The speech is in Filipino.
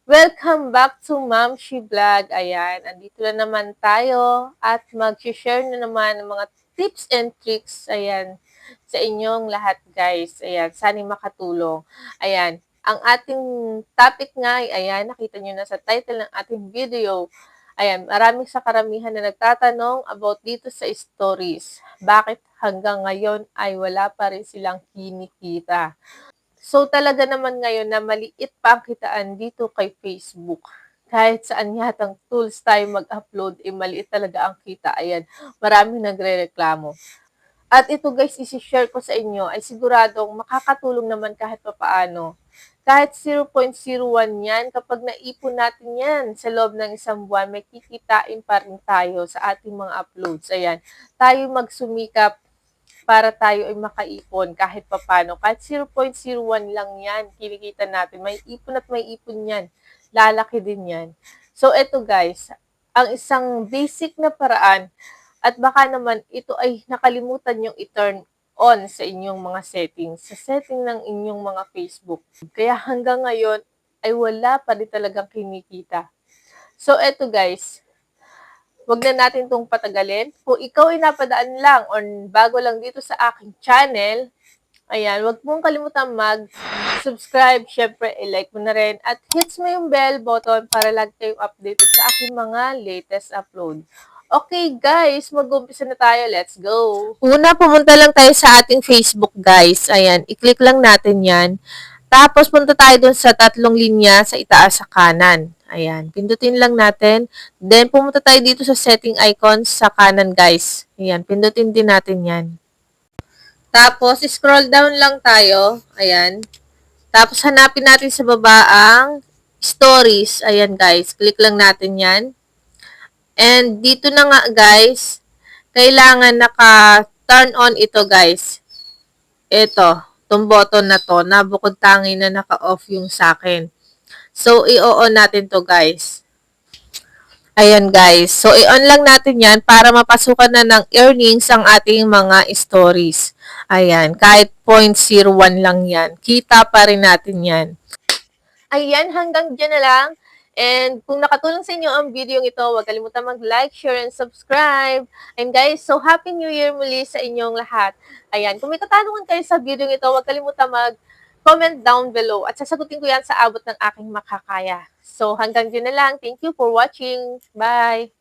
Welcome back to Ma'am She Vlog. Ayan, andito na naman tayo at mag-share na naman ng mga tips and tricks, ayan, sa inyong lahat guys. Ayan, sana makatulong. Ayan, ang ating topic nga ay, ayan, nakita nyo na sa title ng ating video. Ayan, maraming sa karamihan na nagtatanong about dito sa stories. Bakit hanggang ngayon ay wala pa rin silang kinikita? So, talaga naman ngayon na maliit pa ang kitaan dito kay Facebook. Kahit saan yatang tools tayo mag-upload, maliit talaga ang kita. Ayan, maraming nagrereklamo. At ito guys, isi-share ko sa inyo ay siguradong makakatulong naman kahit papaano. Kahit 0.01 yan, kapag naipon natin yan sa loob ng isang buwan, may kikitain pa rin tayo sa ating mga uploads. Ayan, tayo magsumikap para tayo ay makaipon kahit papano. Kahit 0.01 lang yan, kinikita natin. May ipon at may ipon yan. Lalaki din yan. So, eto guys, ang isang basic na paraan at baka naman ito ay nakalimutan yung i-turn on sa inyong mga settings, sa setting ng inyong mga Facebook. Kaya hanggang ngayon ay wala pa rin talagang kinikita. So, eto guys, wag na natin itong patagalin. Kung ikaw ay napadaan lang or bago lang dito sa aking channel, ayan, wag mong kalimutan mag-subscribe, syempre, i-like mo na rin, at hits mo yung bell button para lagi kayong updated sa aking mga latest upload. Okay, guys, mag-umpisa na tayo. Let's go! Una, pumunta lang tayo sa ating Facebook, guys. Ayan, i-click lang natin yan. Tapos, punta tayo dun sa tatlong linya sa itaas sa kanan. Ayan, pindutin lang natin. Then, pumunta tayo dito sa setting icons sa kanan, guys. Ayan, pindutin din natin yan. Tapos, scroll down lang tayo. Ayan. Tapos, hanapin natin sa baba ang stories. Ayan, guys. Click lang natin yan. And, dito na nga, guys, kailangan naka-turn on ito, guys. Ito, itong button na to, na bukod tangi na naka-off yung sa akin. So, i-on natin to, guys. Ayan, guys. So, i-on lang natin yan para mapasukan na ng earnings ang ating mga stories. Ayan, kahit 0.01 lang yan. Kita pa rin natin yan. Ayan, hanggang dyan na lang. And kung nakatulong sa inyo ang video ito, huwag kalimutan mag-like, share, and subscribe. And guys, so Happy New Year muli sa inyong lahat. Ayan, kung may katanungan kayo sa video ito, huwag kalimutan comment down below at sasagutin ko yan sa abot ng aking makakaya. So hanggang dyan na lang. Thank you for watching. Bye!